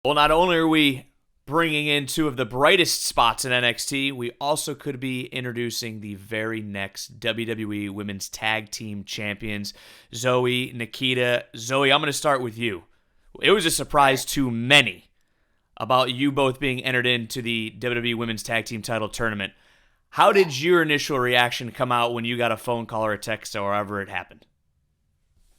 Well, not only are we bringing in two of the brightest spots in NXT, we also could be introducing the very next WWE Women's Tag Team Champions, Zoe, Nikita. Zoe, I'm going to start with you. It was a surprise to many about you both being entered into the WWE Women's Tag Team title tournament. How did your initial reaction come out when you got a phone call or a text or however it happened?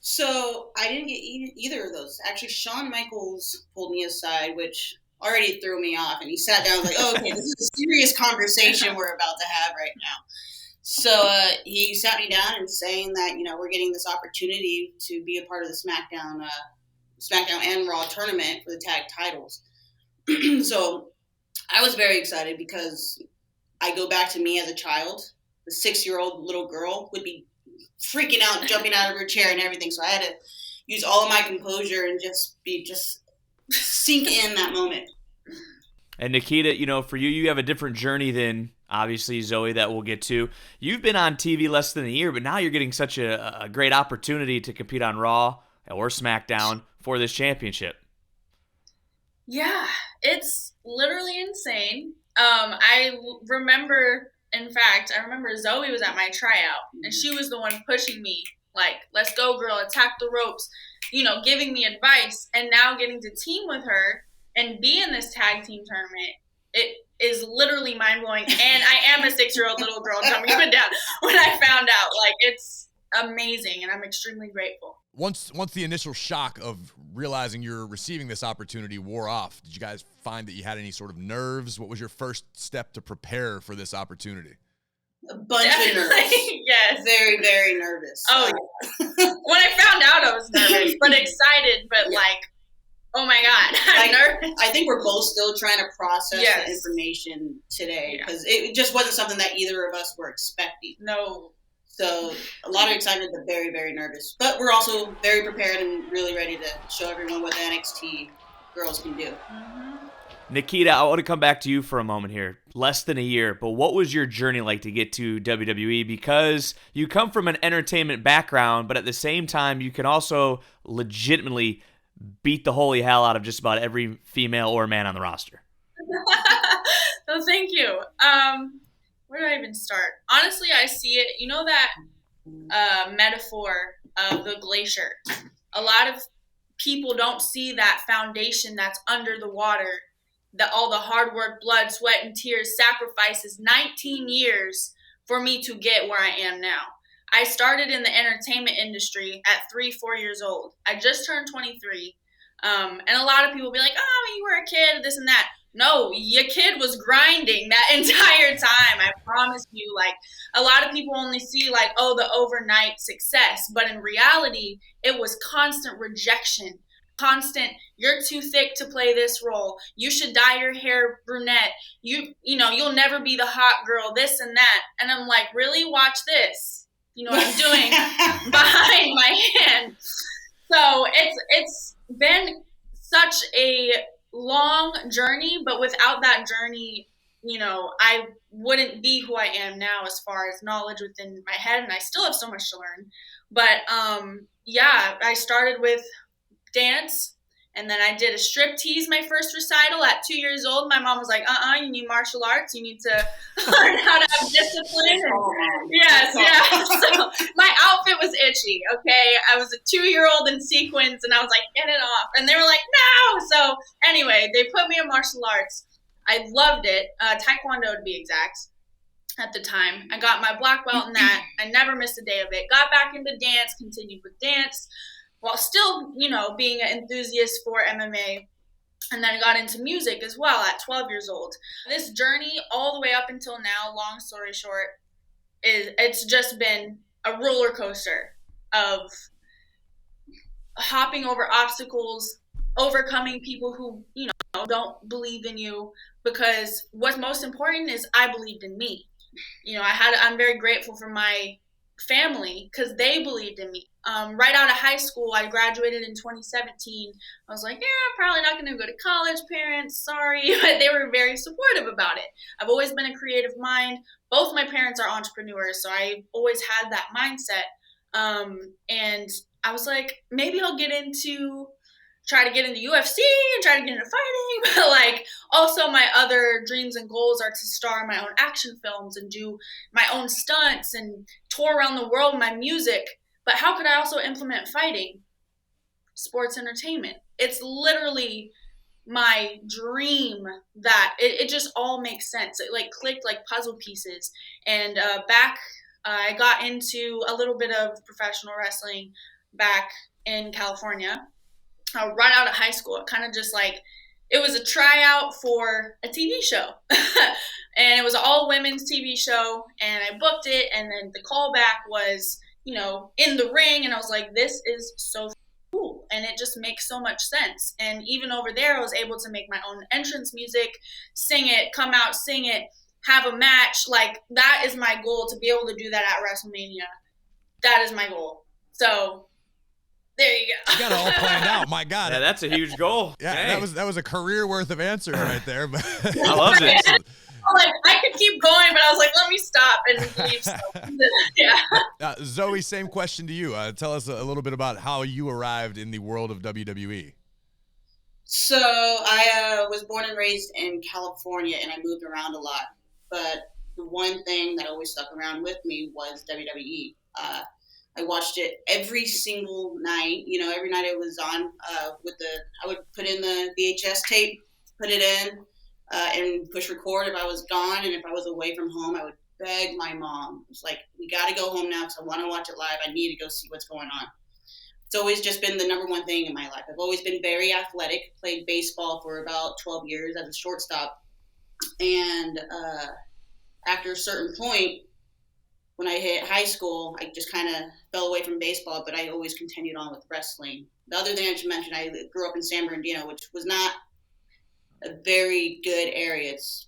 So I didn't get either of those. Actually, Shawn Michaels pulled me aside, which already threw me off. And he sat down and was like, oh, okay, this is a serious conversation we're about to have right now. So he sat me down and saying that, we're getting this opportunity to be a part of the SmackDown and Raw tournament for the tag titles. So I was very excited because I go back to me as a child. The 6-year-old little girl would be freaking out, jumping out of her chair and everything. So I had to use all of my composure and just sink in that moment. And Nikita, for you, you have a different journey than obviously Zoe that we'll get to. You've been on TV less than a year, but now you're getting such a great opportunity to compete on Raw or SmackDown for this championship. Yeah, it's literally insane. I remember, in fact, I remember Zoe was at my tryout, and she was the one pushing me, like, let's go, girl, attack the ropes, giving me advice. And now getting to team with her and be in this tag team tournament, it is literally mind-blowing. And I am a 6-year-old little girl jumping up and down when I found out. Like, it's amazing, and I'm extremely grateful. Once the initial shock of realizing you're receiving this opportunity wore off, did you guys find that you had any sort of nerves? What was your first step to prepare for this opportunity? A bunch of nerves. Yes. Very, very nervous. Oh, yeah. When I found out, I was nervous, but excited, but oh my God, I'm nervous. I think we're both still trying to process the information today because it just wasn't something that either of us were expecting. No. So a lot of excitement, but very, very nervous. But we're also very prepared and really ready to show everyone what the NXT girls can do. Mm-hmm. Nikita, I want to come back to you for a moment here. Less than a year, but what was your journey like to get to WWE? Because you come from an entertainment background, but at the same time, you can also legitimately beat the holy hell out of just about every female or man on the roster. Well, thank you. Where do I even start? Honestly, I see it. You know that metaphor of the glacier? A lot of people don't see that foundation that's under the water, that all the hard work, blood, sweat, and tears, sacrifices, 19 years for me to get where I am now. I started in the entertainment industry at 3-4 years old. I just turned 23. And a lot of people be like, oh, you were a kid, this and that. No, your kid was grinding that entire time. I promise you. Like, a lot of people only see like, oh, the overnight success. But in reality, it was constant rejection. Constant, you're too thick to play this role. You should dye your hair brunette. You'll never be the hot girl, this and that. And I'm like, really? Watch this. You know what I'm doing behind my hand. So it's been such a long journey, but without that journey, I wouldn't be who I am now as far as knowledge within my head, and I still have so much to learn. But I started with dance, and then I did a striptease my first recital at 2 years old. My mom was like, you need martial arts, you need to learn how to have discipline. Yes. So my outfit was itchy, okay? I was a 2-year-old in sequins, and I was like, get it off. And they were like, no! So anyway, they put me in martial arts. I loved it, Taekwondo to be exact, at the time. I got my black belt in that. I never missed a day of it. Got back into dance, continued with dance, while still, being an enthusiast for MMA. And then I got into music as well at 12 years old. This journey all the way up until now, long story short, it's just been a roller coaster of hopping over obstacles, overcoming people who, don't believe in you. Because what's most important is I believed in me. I'm very grateful for my family because they believed in me. Right out of high school, I graduated in 2017. I was like, I'm probably not going to go to college, parents, sorry. But they were very supportive about it. I've always been a creative mind. Both my parents are entrepreneurs, so I always had that mindset. And I was like, maybe I'll get into try to get into UFC and try to get into fighting, but like also my other dreams and goals are to star in my own action films and do my own stunts and tour around the world with my music. But how could I also implement fighting? Sports entertainment. It's literally my dream that it just all makes sense. It like clicked like puzzle pieces. And I got into a little bit of professional wrestling back in California. Right out of high school. It kind of just like, it was a tryout for a TV show. And it was an all women's TV show. And I booked it. And then the callback was, you know, in the ring. And I was like, this is so cool. And it just makes so much sense. And even over there, I was able to make my own entrance music, sing it, come out, sing it, have a match. Like, that is my goal, to be able to do that at WrestleMania. That is my goal. So there you go. You got it all planned out. My God. Yeah, that's a huge goal. Yeah, Dang. that was a career worth of answers right there. But I love it. Like, I could keep going, but I was like, let me stop and leave stuff. Yeah. Zoe, same question to you. Tell us a little bit about how you arrived in the world of WWE. So I was born and raised in California, and I moved around a lot. But the one thing that always stuck around with me was WWE. I watched it every single night. You know, every night it was on. I would put in the VHS tape, put it in, and push record if I was gone. And if I was away from home, I would beg my mom. It's like, we got to go home now because I want to watch it live. I need to go see what's going on. It's always just been the number one thing in my life. I've always been very athletic, played baseball for about 12 years as a shortstop. And after a certain point, when I hit high school, I just kind of fell away from baseball, but I always continued on with wrestling. The other thing I should mention, I grew up in San Bernardino, which was not a very good area. It's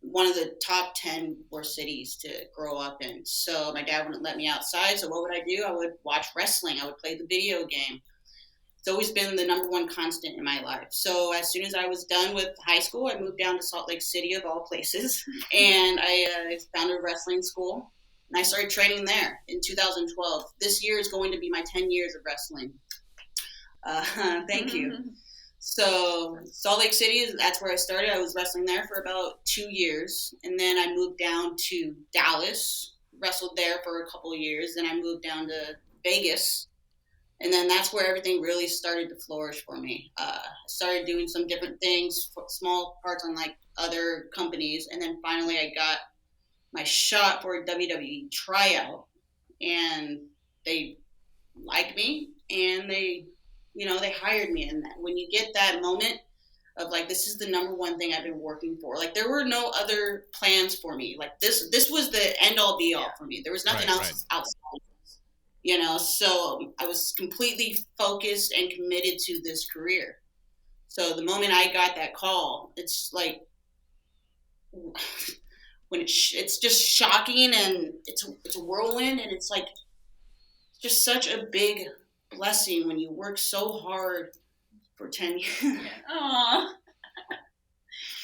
one of the top 10 worst cities to grow up in. So my dad wouldn't let me outside. So what would I do? I would watch wrestling. I would play the video game. It's always been the number one constant in my life. So as soon as I was done with high school, I moved down to Salt Lake City, of all places, and I found a wrestling school, and I started training there in 2012. This year is going to be my 10 years of wrestling. Thank you. So Salt Lake City, that's where I started. I was wrestling there for about 2 years, and then I moved down to Dallas, wrestled there for a couple of years. Then I moved down to Vegas, and then that's where everything really started to flourish for me. I started doing some different things, small parts on like other companies, and then finally I got my shot for a WWE tryout, and they liked me, and they hired me. And when you get that moment of like, this is the number one thing I've been working for, like there were no other plans for me. Like this was the end all be all for me. There was nothing else outside of this, you know? So I was completely focused and committed to this career. So the moment I got that call, it's like, when it's just shocking, and it's a whirlwind, and it's like, it's just such a big blessing when you work so hard for 10 years. Aww.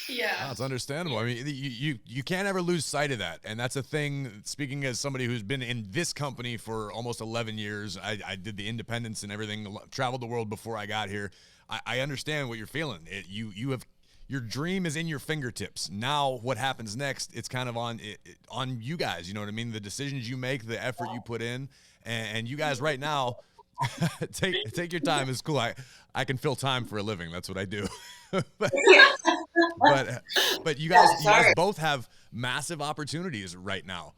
Yeah. Oh, it's understandable. I mean, you can't ever lose sight of that. And that's a thing, speaking as somebody who's been in this company for almost 11 years, I did the independence and everything, traveled the world before I got here. I understand what you're feeling. Your dream is in your fingertips. Now what happens next, it's kind of on you guys. You know what I mean? The decisions you make, the effort you put in, and you guys right now, take your time. It's cool. I can fill time for a living. That's what I do. but you guys both have massive opportunities right now.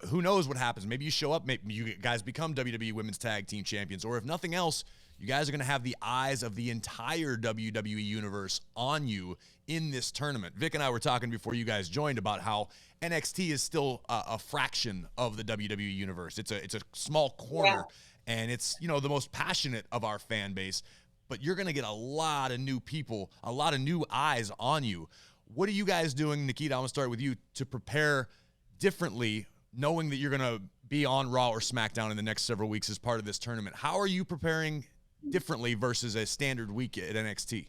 Who knows what happens? Maybe you show up, maybe you guys become WWE Women's Tag Team Champions, or if nothing else, you guys are going to have the eyes of the entire WWE universe on you in this tournament. Vic and I were talking before you guys joined about how NXT is still a fraction of the WWE universe. It's a small corner, and it's the most passionate of our fan base. But you're going to get a lot of new people, a lot of new eyes on you. What are you guys doing, Nikita? I'm going to start with you, to prepare differently, knowing that you're going to be on Raw or SmackDown in the next several weeks as part of this tournament. How are you preparing differently versus a standard week at NXT?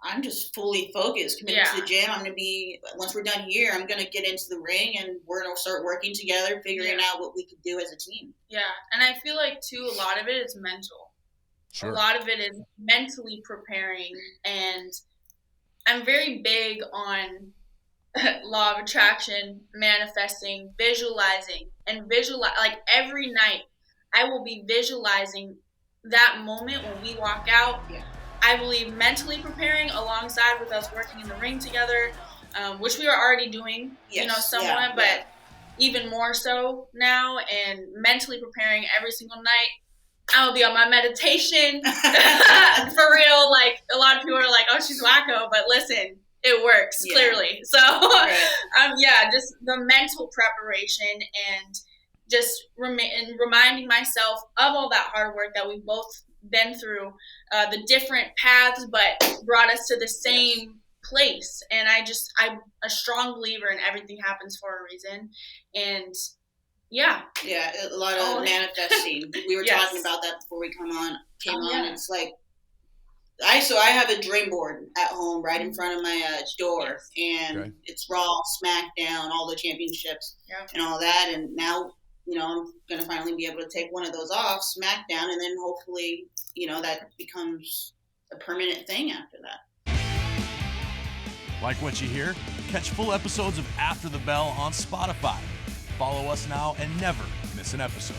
I'm just fully focused, committed to the gym. I'm going to be, once we're done here, I'm going to get into the ring, and we're going to start working together, figuring out what we could do as a team. Yeah, and I feel like, too, a lot of it is mental. Sure. A lot of it is mentally preparing, and I'm very big on law of attraction, manifesting, visualizing, and like every night I will be visualizing that moment when we walk out. Yeah. I believe mentally preparing alongside with us working in the ring together, which we are already doing, Yes. somewhat, but even more so now, and mentally preparing every single night. I'll be on my meditation for real. Like, a lot of people are like, oh, she's wacko, but listen, it works clearly. So just the mental preparation and just reminding myself of all that hard work that we've both been through, the different paths, but brought us to the same place. And I'm a strong believer in everything happens for a reason. And a lot of manifesting. We were talking about that before we came on. It's like I have a dream board at home right in front of my door, and it's Raw, SmackDown, all the championships, and all that. And now, I'm going to finally be able to take one of those off, SmackDown, and then hopefully, that becomes a permanent thing after that. Like what you hear? Catch full episodes of After the Bell on Spotify. Follow us now and never miss an episode.